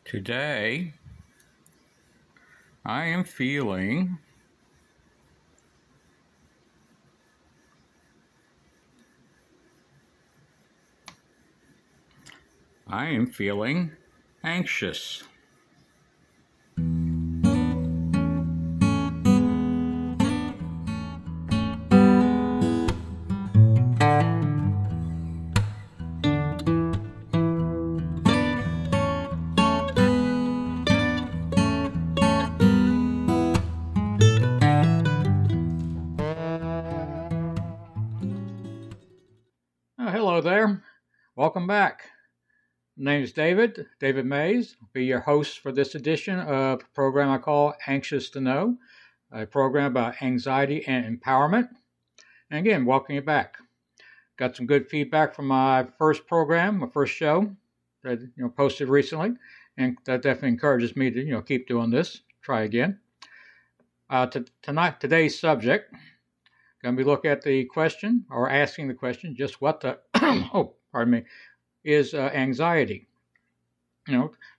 Today, I am feeling I am feeling anxious. Hello there. Welcome back. My name is David Mays. I'll be your host for this edition of a program I call Anxious to Know, a program about anxiety and empowerment. And again, welcome you back. Got some good feedback from my first program, my first show that posted recently, and that definitely encourages me to keep doing this. Try again. Today's subject, going to be looking at the question or asking the question, just what the is anxiety.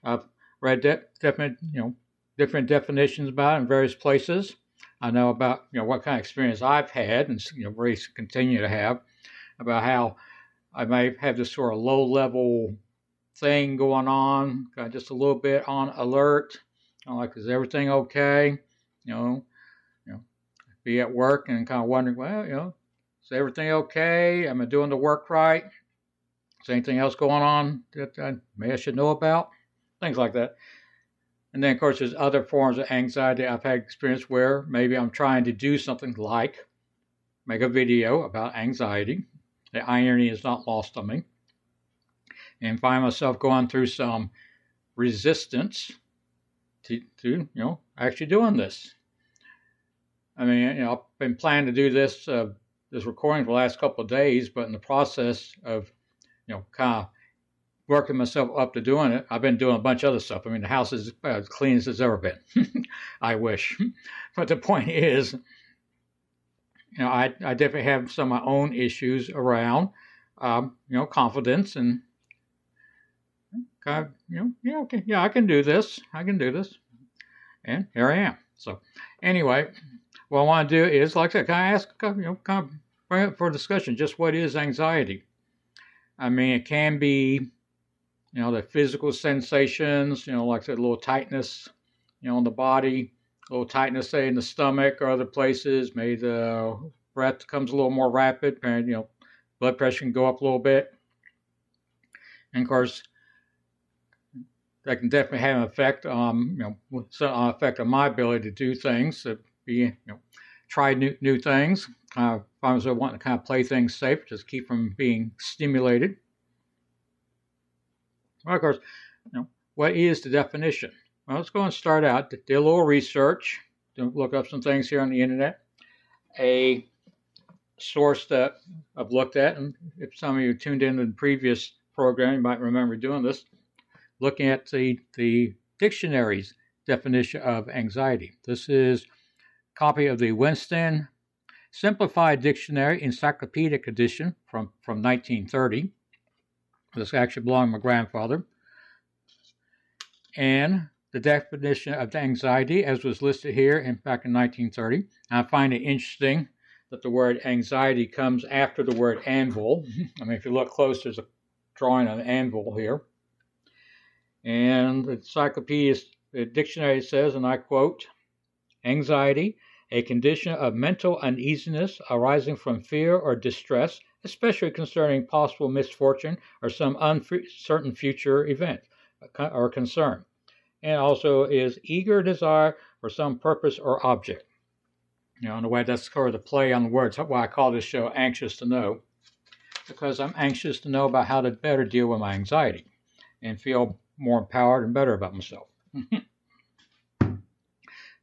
I've read different definitions about it in various places. I know about what kind of experience I've had and really continue to have about how I may have this sort of low level thing going on, just a little bit on alert, like is everything okay? Be at work and kind of wondering, well, is everything okay? Am I doing the work right? Is anything else going on that I should know about? Things like that. And then, of course, there's other forms of anxiety I've had experience where maybe I'm trying to do something like make a video about anxiety. The irony is not lost on me. And find myself going through some resistance to actually doing this. I mean, I've been planning to do this recording for the last couple of days, but in the process of, kind of working myself up to doing it, I've been doing a bunch of other stuff. I mean, the house is as clean as it's ever been. I wish. But the point is, I definitely have some of my own issues around, confidence and kind of, okay, yeah, I can do this. And here I am. So anyway, what I want to do is, like I said, kind of ask, kind of bring up for discussion, just what is anxiety? I mean, it can be, the physical sensations, like I said, a little tightness, in the body, a little tightness, say, in the stomach or other places. Maybe the breath comes a little more rapid, and, blood pressure can go up a little bit. And, of course, that can definitely have an effect on, effect on my ability to do things, to be, try new things. Find myself wanting to kind of play things safe, just keep from being stimulated. Well, of course, what is the definition? Well, let's go and start out. Do a little research. Look up some things here on the internet. A source that I've looked at, and if some of you tuned in to the previous program, you might remember doing this, looking at the dictionary's definition of anxiety. This is a copy of the Winston Simplified Dictionary Encyclopedic Edition from 1930. This actually belonged to my grandfather. And the definition of anxiety, as was listed here back in 1930. I find it interesting that the word anxiety comes after the word anvil. I mean, if you look close, there's a drawing of an anvil here. And the encyclopedia, the dictionary says, and I quote, anxiety, a condition of mental uneasiness arising from fear or distress, especially concerning possible misfortune or some uncertain future event or concern. And also is eager desire for some purpose or object. In a way, that's sort of the play on the words. That's why I call this show Anxious to Know, because I'm anxious to know about how to better deal with my anxiety and feel more empowered and better about myself.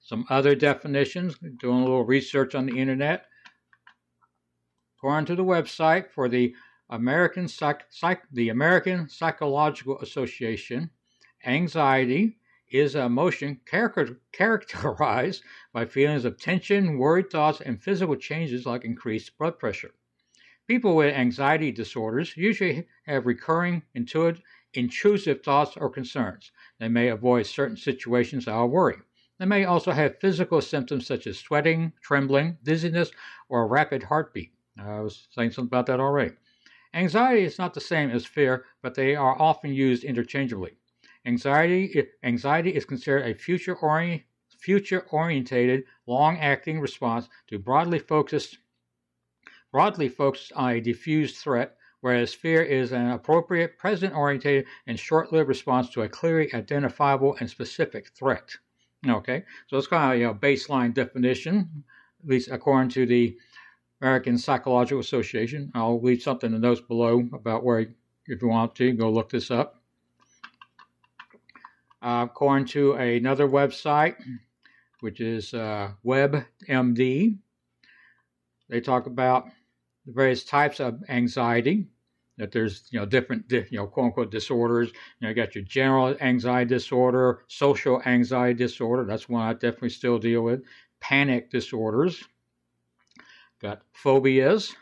Some other definitions, doing a little research on the internet. According to the website for the American Psychological Association, anxiety is an emotion characterized by feelings of tension, worried thoughts, and physical changes like increased blood pressure. People with anxiety disorders usually have recurring intrusive thoughts or concerns. They may avoid certain situations out of worry. They may also have physical symptoms such as sweating, trembling, dizziness, or a rapid heartbeat. I was saying something about that already. Anxiety is not the same as fear, but they are often used interchangeably. Anxiety is considered a future-orientated, long-acting response to broadly focused on a diffused threat, whereas fear is an appropriate, present-orientated, and short-lived response to a clearly identifiable and specific threat. Okay, so it's kind of a baseline definition, at least according to the American Psychological Association. I'll leave something in the notes below about where, if you want to, go look this up. According to another website, which is WebMD, they talk about the various types of anxiety. That there's different quote unquote disorders. You got your general anxiety disorder, social anxiety disorder. That's one I definitely still deal with. Panic disorders. Got phobias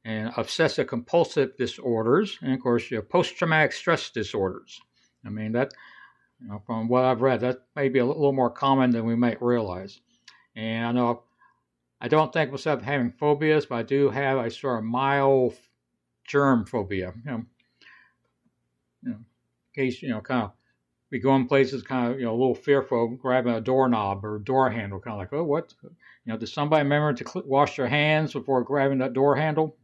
and obsessive compulsive disorders, and of course your post-traumatic stress disorders. I mean that, from what I've read, that may be a little more common than we might realize. And I know I don't think myself having phobias, but I do have a sort of mild germ phobia. In case kind of we go in places kind of a little fearful, grabbing a doorknob or door handle, kind of like, oh, what? Does somebody remember to wash their hands before grabbing that door handle?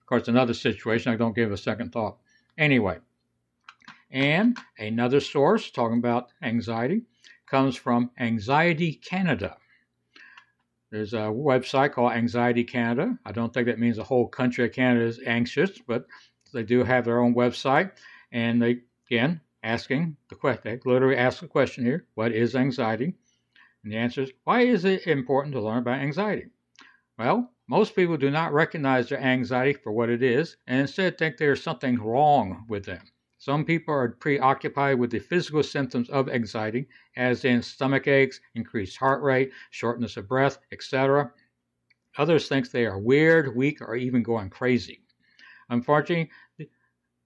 Of course, another situation I don't give a second thought. Anyway, and another source talking about anxiety comes from Anxiety Canada. There's a website called Anxiety Canada. I don't think that means the whole country of Canada is anxious, but they do have their own website. And they, again, asking the question, they literally ask the question here, what is anxiety? And the answer is, why is it important to learn about anxiety? Well, most people do not recognize their anxiety for what it is, and instead think there's something wrong with them. Some people are preoccupied with the physical symptoms of anxiety, as in stomach aches, increased heart rate, shortness of breath, etc. Others think they are weird, weak, or even going crazy. Unfortunately,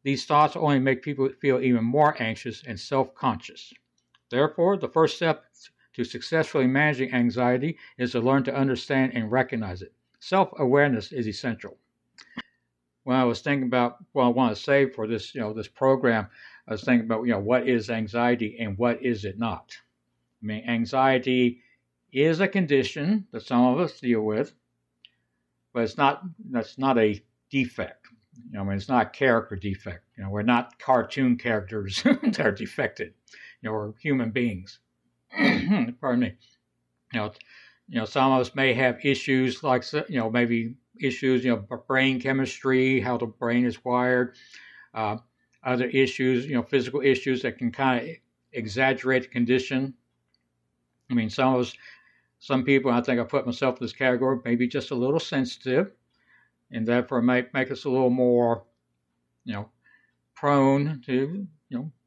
these thoughts only make people feel even more anxious and self-conscious. Therefore, the first step to successfully managing anxiety is to learn to understand and recognize it. Self-awareness is essential. When I was thinking about what I want to say for this, this program, I was thinking about, what is anxiety and what is it not? I mean, anxiety is a condition that some of us deal with, but that's not a defect. It's not a character defect. We're not cartoon characters that are defected. We're human beings. Pardon me. Some of us may have issues like, maybe issues, brain chemistry, how the brain is wired, other issues, physical issues that can kind of exaggerate the condition. I mean, some people, I think I put myself in this category, maybe just a little sensitive, and therefore might make us a little more, prone to,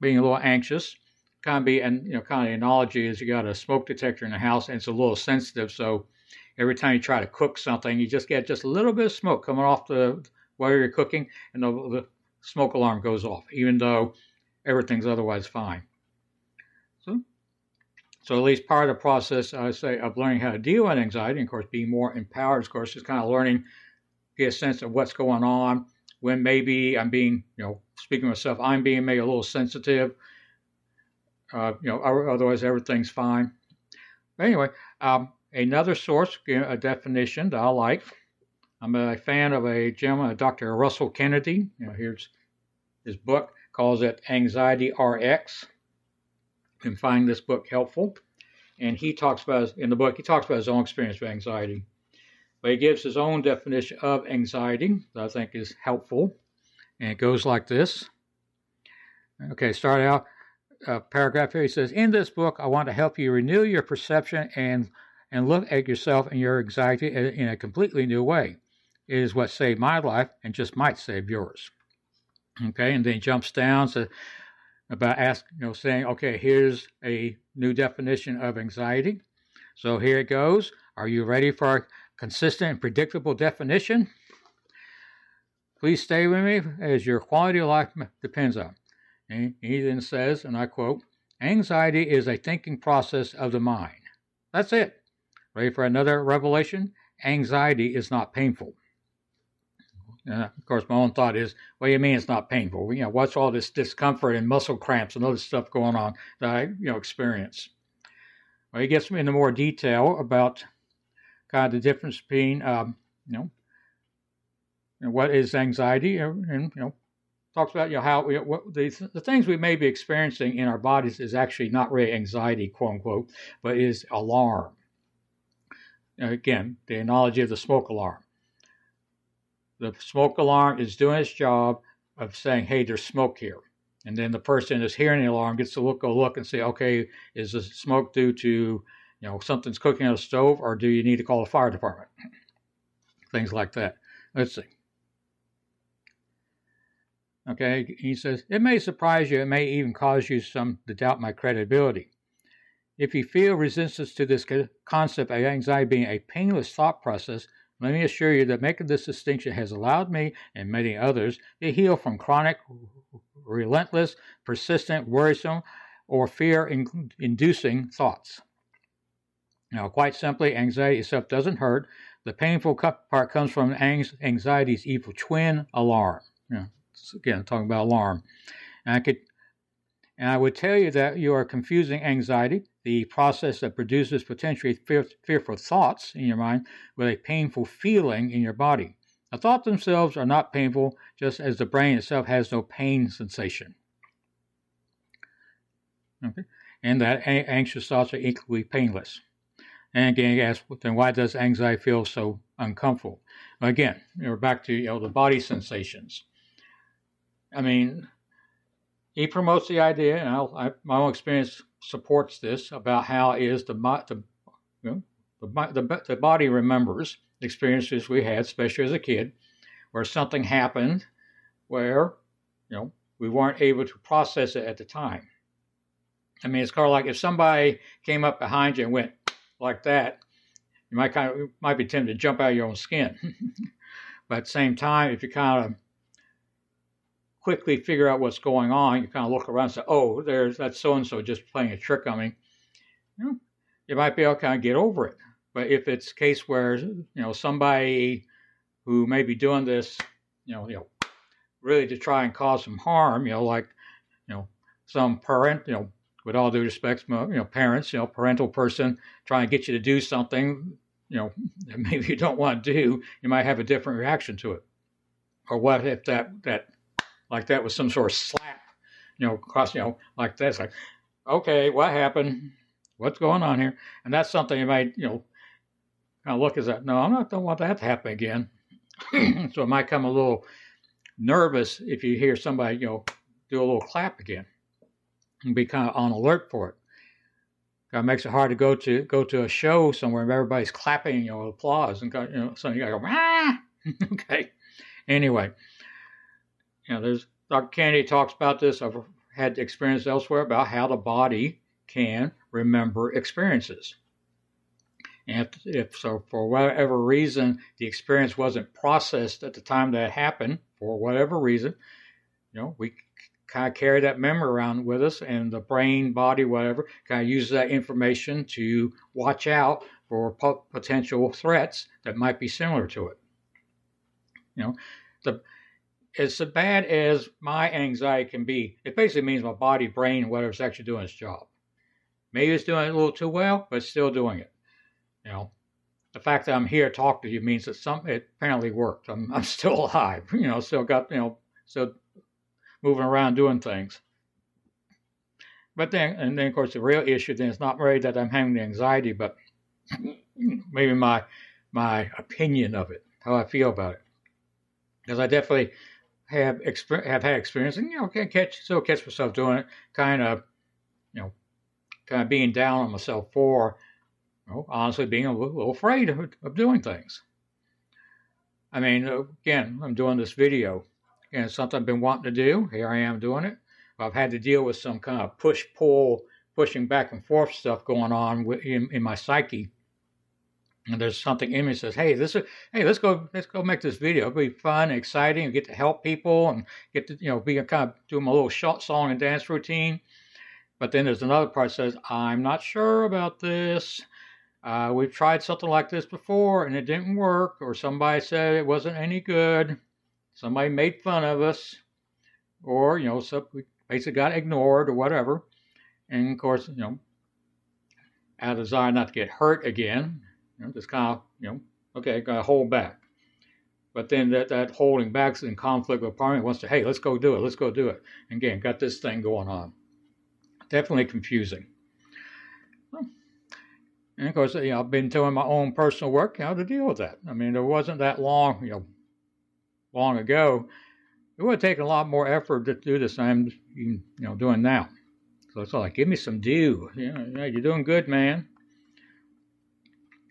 being a little anxious. Kind of be, and kind of the analogy is you got a smoke detector in the house and it's a little sensitive, so every time you try to cook something, you just get just a little bit of smoke coming off the whatever you're cooking, and the smoke alarm goes off, even though everything's otherwise fine. So at least part of the process, I say, of learning how to deal with anxiety, and of course, being more empowered, of course, is kind of learning, get a sense of what's going on, when maybe I'm being, speaking of myself, I'm being maybe a little sensitive, otherwise everything's fine. But anyway, another source, a definition that I like. I'm a fan of a gentleman, Dr. Russell Kennedy. Here's his book, calls it Anxiety RX. You can find this book helpful. And he talks about, in the book, he talks about his own experience with anxiety. But he gives his own definition of anxiety that I think is helpful. And it goes like this. Okay, start out. Paragraph here, he says, in this book, I want to help you renew your perception and look at yourself and your anxiety in a completely new way. It is what saved my life and just might save yours. Okay, and then he jumps down to about saying, okay, here's a new definition of anxiety. So here it goes. Are you ready for a consistent and predictable definition? Please stay with me as your quality of life depends on it. And he then says, and I quote, anxiety is a thinking process of the mind. That's it. Ready for another revelation? Anxiety is not painful. Of course, my own thought is, what do you mean it's not painful? What's all this discomfort and muscle cramps and other stuff going on that I, experience? Well, he gets into more detail about kind of the difference between, what is anxiety, and talks about how what the things we may be experiencing in our bodies is actually not really anxiety, quote unquote, but is alarm. Again, the analogy of the smoke alarm. The smoke alarm is doing its job of saying, hey, there's smoke here. And then the person that's hearing the alarm gets to go look and say, okay, is the smoke due to, something's cooking on a stove, or do you need to call the fire department? Things like that. Let's see. Okay, he says, it may surprise you, it may even cause you to doubt my credibility. If you feel resistance to this concept of anxiety being a painless thought process, let me assure you that making this distinction has allowed me and many others to heal from chronic, relentless, persistent, worrisome, or fear-inducing thoughts. Now, quite simply, anxiety itself doesn't hurt. The painful part comes from anxiety's evil twin, alarm. Again, talking about alarm. And I would tell you that you are confusing anxiety, the process that produces potentially fearful thoughts in your mind, with a painful feeling in your body. The thoughts themselves are not painful, just as the brain itself has no pain sensation. Okay? And that anxious thoughts are equally painless. And again, you ask, then why does anxiety feel so uncomfortable? Again, we're back to the body sensations. I mean, he promotes the idea, and my own experience supports this, about how it is the body remembers experiences we had, especially as a kid, where something happened where, we weren't able to process it at the time. I mean, it's kind of like if somebody came up behind you and went like that, you might be tempted to jump out of your own skin. But at the same time, if you kind of quickly figure out what's going on, you kind of look around and say, oh, that's so-and-so just playing a trick on me. You might be able to kind of get over it. But if it's a case where, somebody who may be doing this, really to try and cause some harm, some parent, with all due respect, parents, parental person trying to get you to do something, that maybe you don't want to do, you might have a different reaction to it. Or what if that like that was some sort of slap, across, like that. It's like, okay, what happened? What's going on here? And that's something you might, kind of look as that. No, don't want that to happen again. So it might come a little nervous if you hear somebody, do a little clap again, and be kind of on alert for it. It makes it hard to go to a show somewhere where everybody's clapping, applause, and so you gotta go, ah! Okay. Anyway. There's Dr. Kennedy talks about this. I've had experience elsewhere about how the body can remember experiences. And if so, for whatever reason, the experience wasn't processed at the time that it happened, for whatever reason, we kind of carry that memory around with us, and the brain, body, whatever, kind of uses that information to watch out for potential threats that might be similar to it. As bad as my anxiety can be, it basically means my body, brain, whatever is actually doing its job. Maybe it's doing it a little too well, but it's still doing it. The fact that I'm here talking to you means that it apparently worked. I'm still alive. Still got still moving around doing things. But then of course the real issue then is not really that I'm having the anxiety, but maybe my opinion of it, how I feel about it, because I definitely have had experience, and still catch myself doing it, kind of being down on myself for, honestly being a little afraid of doing things. I mean, again, I'm doing this video, and it's something I've been wanting to do. Here I am doing it. I've had to deal with some kind of push-pull, pushing back and forth stuff going on in my psyche, And there's something in me that says, hey, let's go make this video. It'll be fun, exciting, and get to help people and get to, be a kind of do my little short song and dance routine. But then there's another part that says, I'm not sure about this. We've tried something like this before and it didn't work, or somebody said it wasn't any good. Somebody made fun of us, or, so we basically got ignored or whatever. And of course, out of desire not to get hurt again, just kind of, okay, got to hold back. But then that holding back is in conflict with a partner who wants to, hey, let's go do it. Let's go do it. And again, got this thing going on. Definitely confusing. And of course, I've been doing my own personal work, to deal with that. I mean, there wasn't that long ago. It would have taken a lot more effort to do this than I'm, doing now. So it's like, give me some due. You're doing good, man.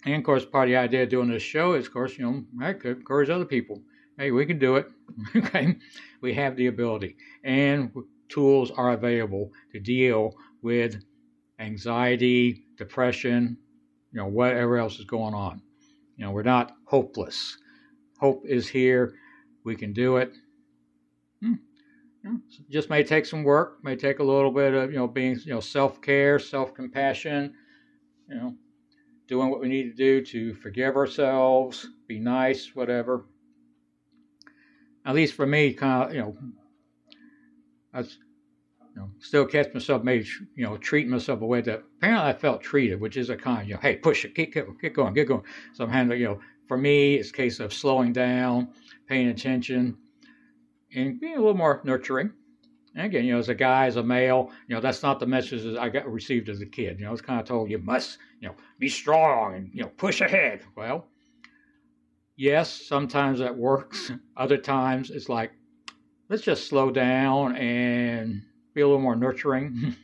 And of course, part of the idea of doing this show is, of course, I could encourage other people. Hey, we can do it. Okay, we have the ability, and tools are available to deal with anxiety, depression, whatever else is going on. We're not hopeless. Hope is here. We can do it. Just may take some work. May take a little bit of being self-care, self-compassion. Doing what we need to do to forgive ourselves, be nice, whatever. At least for me, kind of, I still catch myself maybe, treating myself a way that apparently I felt treated, which is a kind of, hey, push it, get going. So I'm handling, for me, it's a case of slowing down, paying attention, and being a little more nurturing. And again, as a guy, as a male, that's not the message that I received as a kid. I was kind of told you must, be strong and, push ahead. Well, yes, sometimes that works. Other times it's like, let's just slow down and be a little more nurturing.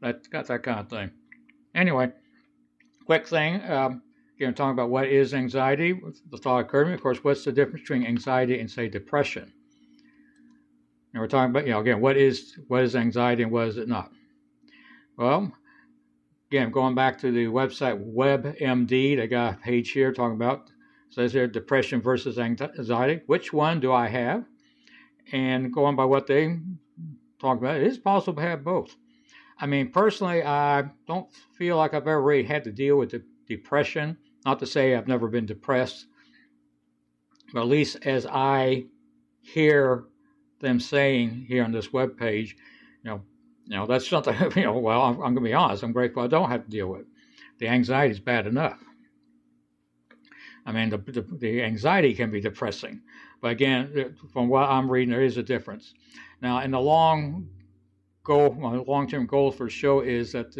That's got that kind of thing. Anyway, quick thing. Again, talking about what is anxiety. The thought occurred to me, of course, what's the difference between anxiety and, say, depression? And we're talking about, again, what is anxiety and what is it not? Well, again, going back to the website WebMD, they got a page here talking about, says here, depression versus anxiety. Which one do I have? And going by what they talk about, it is possible to have both. I mean, personally, I don't feel like I've ever really had to deal with depression. Not to say I've never been depressed, but at least as I hear them saying here on this webpage, that's something, well, I'm going to be honest, I'm grateful I don't have to deal with. The anxiety is bad enough. I mean, the anxiety can be depressing. But again, from what I'm reading, there is a difference. Now, in the long goal, my long-term goal for the show is that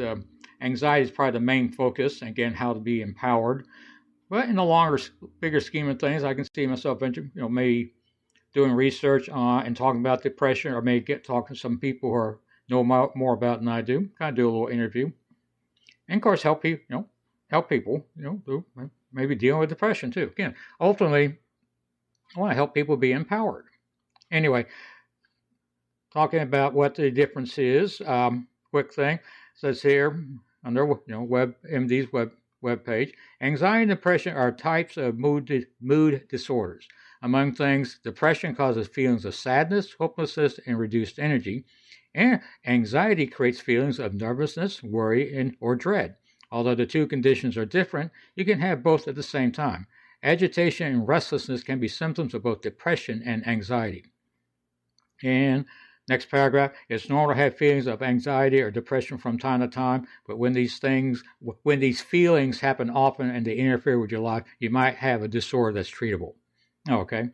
anxiety is probably the main focus. Again, how to be empowered. But in the longer, bigger scheme of things, I can see myself, maybe doing research on and talking about depression, or maybe talking to some people who know more about it than I do. Kind of do a little interview, and of course help people. Maybe dealing with depression too. Again, ultimately, I want to help people be empowered. Anyway, talking about what the difference is. Quick thing, it says here under WebMD's web page, anxiety and depression are types of mood disorders. Among things, depression causes feelings of sadness, hopelessness, and reduced energy, and anxiety creates feelings of nervousness, worry, or dread. Although the two conditions are different, you can have both at the same time. Agitation and restlessness can be symptoms of both depression and anxiety. And next paragraph, it's normal to have feelings of anxiety or depression from time to time, but when these feelings happen often and they interfere with your life, you might have a disorder that's treatable. Okay.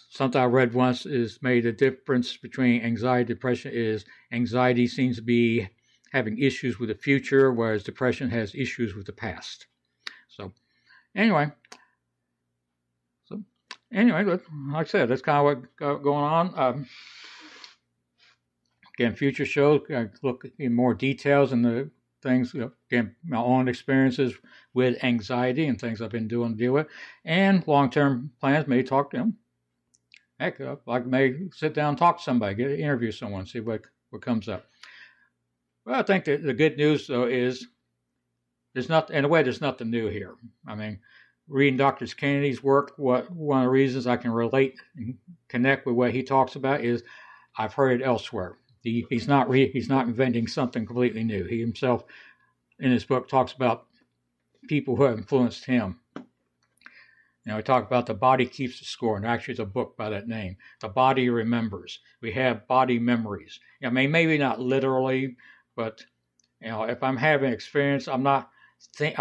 Something I read once is made a difference between anxiety and depression is anxiety seems to be having issues with the future, whereas depression has issues with the past. So anyway, like I said, that's kind of what's going on. Again, future shows, look in more details in the things, again, my own experiences with anxiety and things I've been doing to deal with, and long-term plans. Maybe talk to them. Heck, like maybe sit down and talk to somebody, interview someone, see what comes up. Well, I think that the good news, though, is there's not, in a way, there's nothing new here. I mean, reading Dr. Kennedy's work, one of the reasons I can relate and connect with what he talks about is I've heard it elsewhere. He's not inventing something completely new. He himself, in his book, talks about people who have influenced him. He talked about the body keeps the score, and actually, it's a book by that name. The body remembers. We have body memories. I mean, maybe not literally, but if I'm having experience, I'm not, say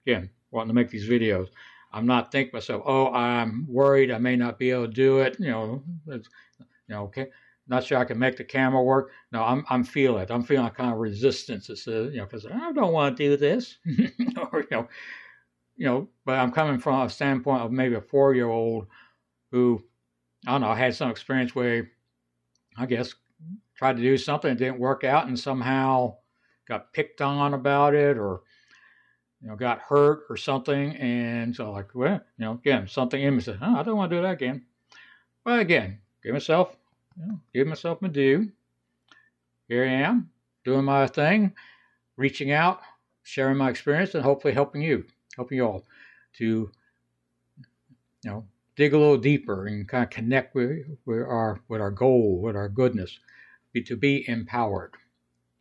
again, wanting to make these videos. I'm not thinking to myself, oh, I'm worried I may not be able to do it. Okay, not sure I can make the camera work. No, I'm feeling it. I'm feeling a kind of resistance. It's because I don't want to do this, or but I'm coming from a standpoint of maybe a 4-year-old who, I don't know, had some experience where, I guess, tried to do something, it didn't work out, and somehow got picked on about it, or got hurt or something, and so again, something in me said, I don't want to do that again. But again, give myself my due. Here I am, doing my thing, reaching out, sharing my experience, and hopefully helping you all to dig a little deeper and kind of connect with our goal, with our goodness, to be empowered.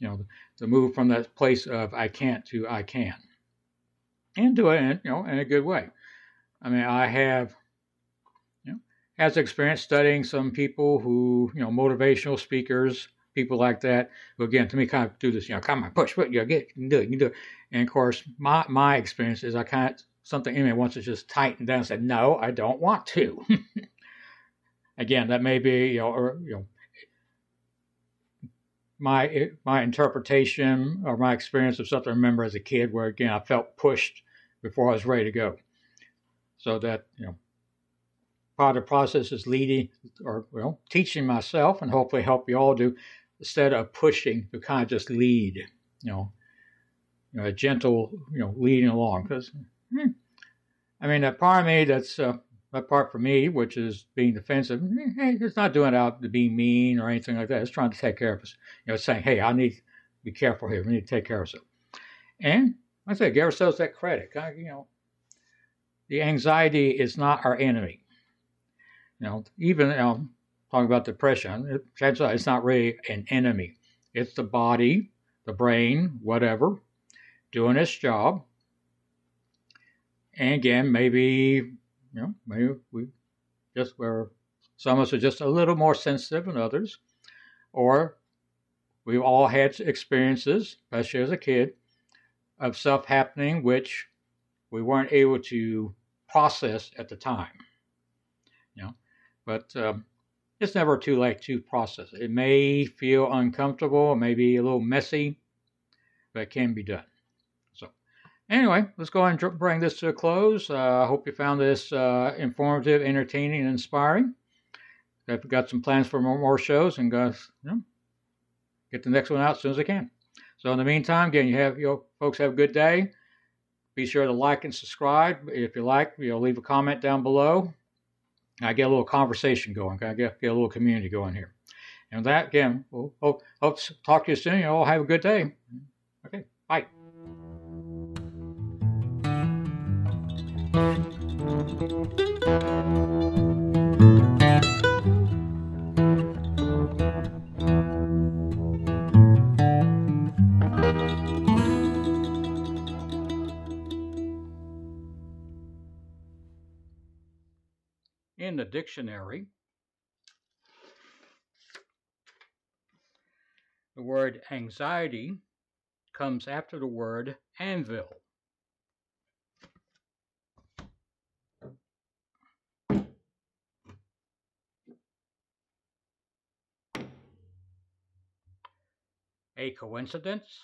To move from that place of I can't to I can, and do it in a good way. I mean, I have has experience studying some people who motivational speakers, people like that, who again to me kind of do this, come on, push, you can do it. And of course, my experience is I kind of something in me wants to just tighten down and say, no, I don't want to. Again, that may be my interpretation or my experience of something I remember as a kid, where again I felt pushed before I was ready to go. So that part of the process is leading, or teaching myself, and hopefully help you all do, instead of pushing, to kind of just lead, a gentle, leading along. Because I mean, that part of me, that's that part for me, which is being defensive. It's not doing it out to be mean or anything like that. It's trying to take care of us. It's saying, hey, I need to be careful here. We need to take care of ourselves. And like I say, give ourselves that credit. The anxiety is not our enemy. Even talking about depression, it's not really an enemy. It's the body, the brain, whatever, doing its job. And again, maybe we just were, some of us are just a little more sensitive than others, or we've all had experiences, especially as a kid, of stuff happening which we weren't able to process at the time. But it's never too late to process it. It may feel uncomfortable, it may be a little messy, but it can be done. So anyway, let's go ahead and bring this to a close. I hope you found this informative, entertaining, and inspiring. I've got some plans for more shows, and get the next one out as soon as I can. So in the meantime, again, you folks have a good day. Be sure to like and subscribe. If you like, leave a comment down below. I get a little conversation going. I get a little community going here. And with that, again, we'll hope to talk to you soon. You all have a good day. Okay, bye. In the dictionary, the word anxiety comes after the word anvil. A coincidence?